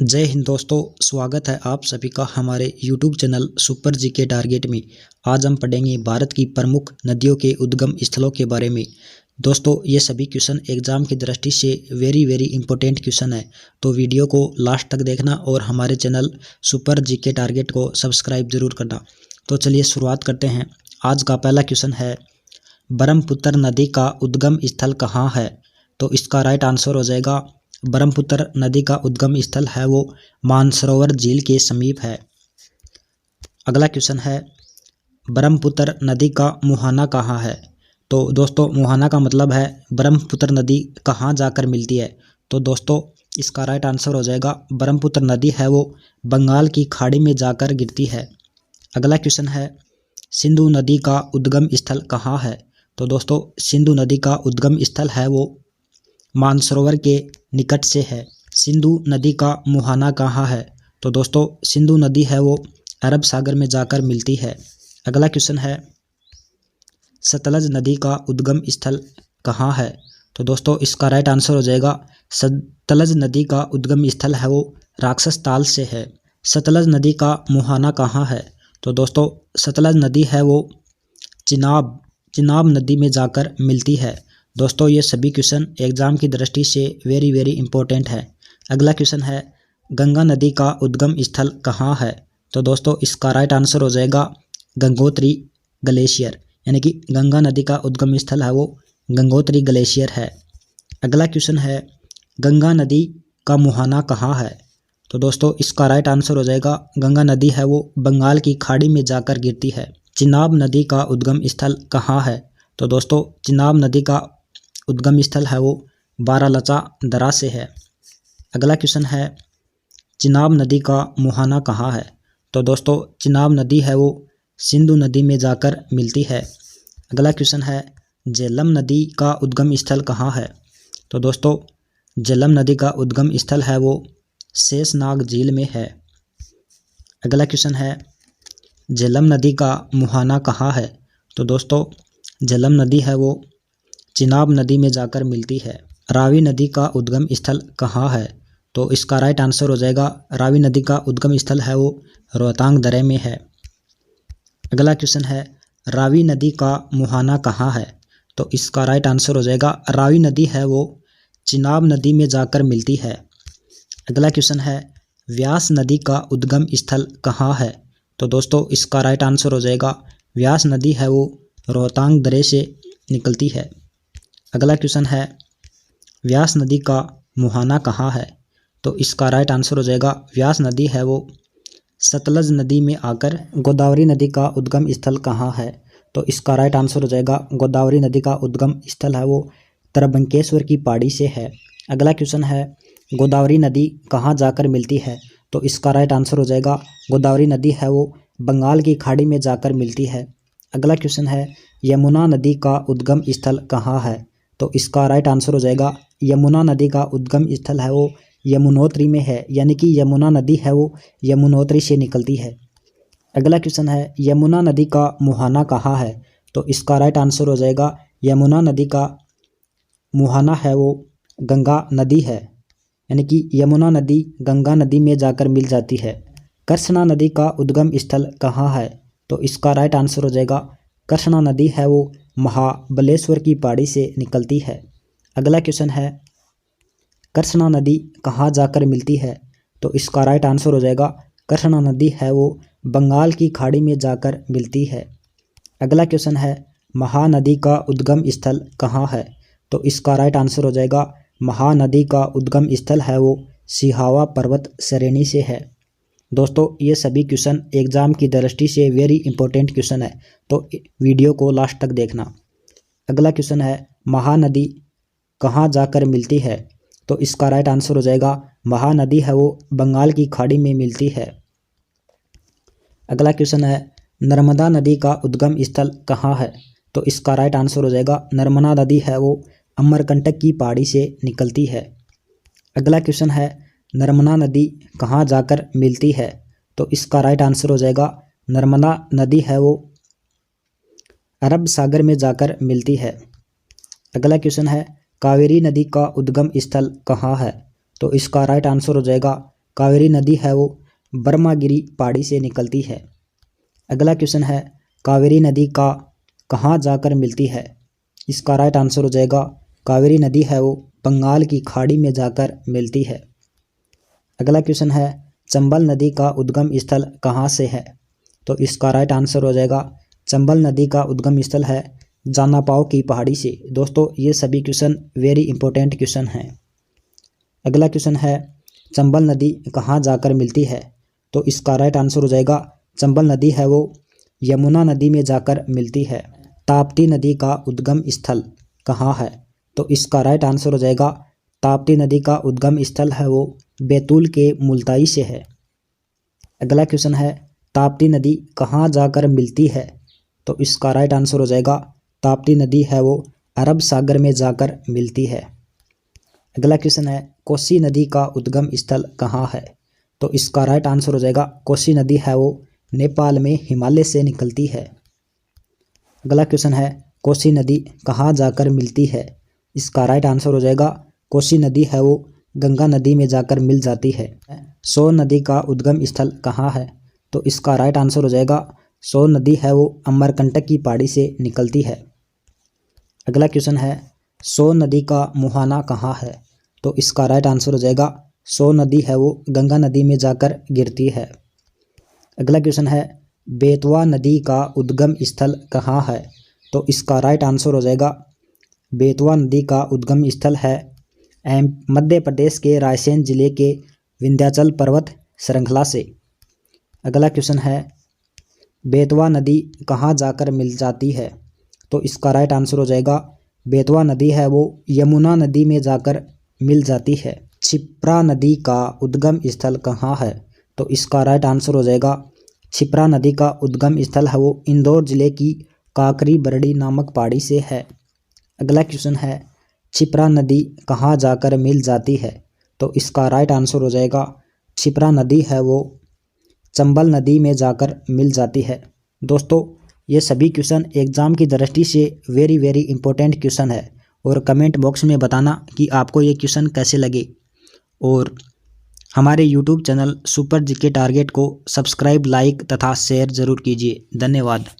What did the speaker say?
जय हिंद दोस्तों, स्वागत है आप सभी का हमारे YouTube channel super GK target में। आज हम पढ़ेंगे भारत की प्रमुख नदियों के उद्गम स्थलों के बारे में। दोस्तों, ये सभी क्वेश्चन एग्जाम की दृष्टि से वेरी इंपॉर्टेंट क्वेश्चन है, तो वीडियो को लास्ट तक देखना और हमारे चैनल सुपर जीके टारगेट को सब्सक्राइब जरूर करना। तो चलिए शुरुआत करते हैं। आज का पहला क्वेश्चन है, ब्रह्मपुत्र नदी का उद्गम स्थल कहाँ है? तो इसका राइट आंसर हो जाएगा ब्रह्मपुत्र नदी का उद्गम स्थल है वो मानसरोवर झील के समीप है। अगला क्वेश्चन है, ब्रह्मपुत्र नदी का मुहाना कहाँ है? तो दोस्तों, मुहाना का मतलब है ब्रह्मपुत्र नदी कहाँ जाकर मिलती है। तो दोस्तों, इसका राइट आंसर हो जाएगा ब्रह्मपुत्र नदी है वो बंगाल की खाड़ी में जाकर गिरती है। अगला क्वेश्चन है, सिंधु नदी का उद्गम स्थल कहाँ है? तो दोस्तों, सिंधु नदी का उद्गम स्थल है वो मानसरोवर के निकट से है। सिंधु नदी का मुहाना कहाँ है? तो दोस्तों, सिंधु नदी है वो अरब सागर में जाकर मिलती है। अगला क्वेश्चन है, सतलज नदी का उद्गम स्थल कहाँ है? तो दोस्तों, इसका राइट आंसर हो जाएगा सतलज नदी का उद्गम स्थल है वो राक्षस ताल से है। सतलज नदी का मुहाना कहाँ है? तो दोस्तों, सतलज नदी है वो चिनाब नदी में जाकर मिलती है। दोस्तों, ये सभी क्वेश्चन एग्जाम की दृष्टि से वेरी इंपॉर्टेंट है। अगला क्वेश्चन है, गंगा नदी का उद्गम स्थल कहाँ है? तो दोस्तों, इसका राइट आंसर हो जाएगा गंगोत्री ग्लेशियर, यानी कि गंगा नदी का उद्गम स्थल है वो गंगोत्री ग्लेशियर है। अगला क्वेश्चन है, गंगा नदी का मुहाना कहाँ है? तो दोस्तों, इसका राइट आंसर हो जाएगा गंगा नदी है वो बंगाल की खाड़ी में जाकर गिरती है। चिनाब नदी का उद्गम स्थल कहाँ है? तो दोस्तों, चिनाब नदी का उद्गम स्थल है वो बारालाचा दर्रा से है। अगला क्वेश्चन है, चिनाब नदी का मुहाना कहाँ है? तो दोस्तों, चिनाब नदी है वो सिंधु नदी में जाकर मिलती है। अगला क्वेश्चन है, झेलम नदी का उद्गम स्थल कहाँ है? तो दोस्तों, झेलम नदी का उद्गम स्थल है वो शेषनाग झील में है। अगला क्वेश्चन है, झेलम नदी का मुहाना कहाँ है? तो दोस्तों, झेलम नदी है वो चिनाब नदी में जाकर मिलती है। रावी नदी का उद्गम स्थल कहाँ है? तो इसका राइट आंसर हो जाएगा रावी नदी का उद्गम स्थल है वो रोहतांग दर्रे में है। अगला क्वेश्चन है, रावी नदी का मुहाना कहाँ है? तो इसका राइट आंसर हो जाएगा रावी नदी है वो चिनाब नदी में जाकर मिलती है। अगला क्वेश्चन है, व्यास नदी का उद्गम स्थल कहाँ है? तो दोस्तों, इसका राइट आंसर हो जाएगा व्यास नदी है वो रोहतांग दर्रे से निकलती है। अगला क्वेश्चन है, व्यास नदी का मुहाना कहाँ है? तो इसका राइट आंसर हो जाएगा व्यास नदी है वो सतलज नदी में आकर। गोदावरी नदी का उद्गम स्थल कहाँ है? तो इसका राइट आंसर हो जाएगा गोदावरी नदी का उद्गम स्थल है वो तरबंकेश्वर की पहाड़ी से है। अगला क्वेश्चन है, गोदावरी नदी कहाँ जाकर मिलती है? तो इसका राइट आंसर हो जाएगा गोदावरी नदी है वो बंगाल की खाड़ी में जाकर मिलती है। अगला क्वेश्चन है, यमुना नदी का उद्गम स्थल कहाँ है? तो इसका राइट आंसर हो जाएगा यमुना नदी का उद्गम स्थल है वो यमुनोत्री में है, यानी कि यमुना नदी है वो यमुनोत्री से निकलती है। अगला क्वेश्चन है, यमुना नदी का मुहाना कहाँ है? तो इसका राइट आंसर हो जाएगा यमुना नदी का मुहाना है वो गंगा नदी है, यानी कि यमुना नदी गंगा नदी में जाकर मिल जाती है। कृष्णा नदी का उद्गम स्थल कहाँ है? तो इसका राइट आंसर हो जाएगा कृष्णा नदी है वो महाबलेश्वर की पहाड़ी से निकलती है। अगला क्वेश्चन है, कृष्णा नदी कहाँ जाकर मिलती है? तो इसका राइट आंसर हो जाएगा कृष्णा नदी है वो बंगाल की खाड़ी में जाकर मिलती है। अगला क्वेश्चन है, महानदी का उद्गम स्थल कहाँ है? तो इसका राइट आंसर हो जाएगा महानदी का उद्गम स्थल है वो सिहावा पर्वत श्रेणी से है। दोस्तों, ये सभी क्वेश्चन एग्जाम की दृष्टि से वेरी इंपॉर्टेंट क्वेश्चन है, तो वीडियो को लास्ट तक देखना। अगला क्वेश्चन है, महानदी कहाँ जाकर मिलती है? तो इसका राइट आंसर हो जाएगा महानदी है वो बंगाल की खाड़ी में मिलती है। अगला क्वेश्चन है, नर्मदा नदी का उद्गम स्थल कहाँ है? तो इसका राइट आंसर हो जाएगा नर्मदा नदी है वो अमरकंटक की पहाड़ी से निकलती है। अगला क्वेश्चन है, नर्मदा नदी कहाँ जाकर मिलती है? तो इसका राइट आंसर हो जाएगा नर्मदा नदी है वो अरब सागर में जाकर मिलती है। अगला क्वेश्चन है, कावेरी नदी का उद्गम स्थल कहाँ है? तो इसका राइट आंसर हो जाएगा कावेरी नदी है वो ब्रह्मगिरी पहाड़ी से निकलती है। अगला क्वेश्चन है कावेरी नदी का कहाँ जाकर मिलती है। इसका राइट आंसर हो जाएगा कावेरी नदी है वो बंगाल की खाड़ी में जाकर मिलती है। अगला क्वेश्चन है चंबल नदी का उद्गम स्थल कहाँ से है। तो इसका राइट आंसर हो जाएगा चंबल नदी का उद्गम स्थल है जानापाव की पहाड़ी से। दोस्तों ये सभी क्वेश्चन वेरी इंपॉर्टेंट क्वेश्चन हैं। अगला क्वेश्चन है चंबल नदी कहाँ जाकर मिलती है। तो इसका राइट आंसर हो जाएगा चंबल नदी है वो यमुना नदी में जाकर मिलती है। ताप्ती नदी का उद्गम स्थल कहाँ है। तो इसका राइट आंसर हो जाएगा ताप्ती नदी का उद्गम स्थल है वो बैतूल के मुल्ताई से है। अगला क्वेश्चन है ताप्ती नदी कहाँ जाकर मिलती है। तो इसका राइट आंसर हो जाएगा ताप्ती नदी है वो अरब सागर में जाकर मिलती है। अगला क्वेश्चन है कोसी नदी का उद्गम स्थल कहाँ है। तो इसका राइट आंसर हो जाएगा कोसी नदी है वो नेपाल में हिमालय से निकलती है। अगला क्वेश्चन है कोसी नदी कहाँ जाकर मिलती है। इसका राइट आंसर हो जाएगा कोसी नदी है वो गंगा नदी में जाकर मिल जाती है। सोन नदी का उद्गम स्थल कहाँ है। तो इसका राइट आंसर हो जाएगा सोन नदी है वो अमरकंटक की पहाड़ी से निकलती है। अगला क्वेश्चन है सोन नदी का मुहाना कहाँ है। तो इसका राइट आंसर हो जाएगा सोन नदी है वो गंगा नदी में जाकर गिरती है। अगला क्वेश्चन है बेतवा नदी का उद्गम स्थल कहाँ है। तो इसका राइट आंसर हो जाएगा बेतवा नदी का उद्गम स्थल है मध्य प्रदेश के रायसेन जिले के विंध्याचल पर्वत श्रृंखला से। अगला क्वेश्चन है बेतवा नदी कहाँ जाकर मिल जाती है। तो इसका राइट आंसर हो जाएगा बेतवा नदी है वो यमुना नदी में जाकर मिल जाती है। क्षिप्रा नदी का उद्गम स्थल कहाँ है। तो इसका राइट आंसर हो जाएगा क्षिप्रा नदी का उद्गम स्थल है वो इंदौर जिले की काकरी बरड़ी नामक पहाड़ी से है। अगला क्वेश्चन है क्षिप्रा नदी कहाँ जाकर मिल जाती है। तो इसका राइट आंसर हो जाएगा क्षिप्रा नदी है वो चंबल नदी में जाकर मिल जाती है। दोस्तों ये सभी क्वेश्चन एग्जाम की दृष्टि से वेरी इंपॉर्टेंट क्वेश्चन है और कमेंट बॉक्स में बताना कि आपको ये क्वेश्चन कैसे लगे और हमारे YouTube channel super GK target को सब्सक्राइब लाइक तथा शेयर ज़रूर कीजिए। धन्यवाद।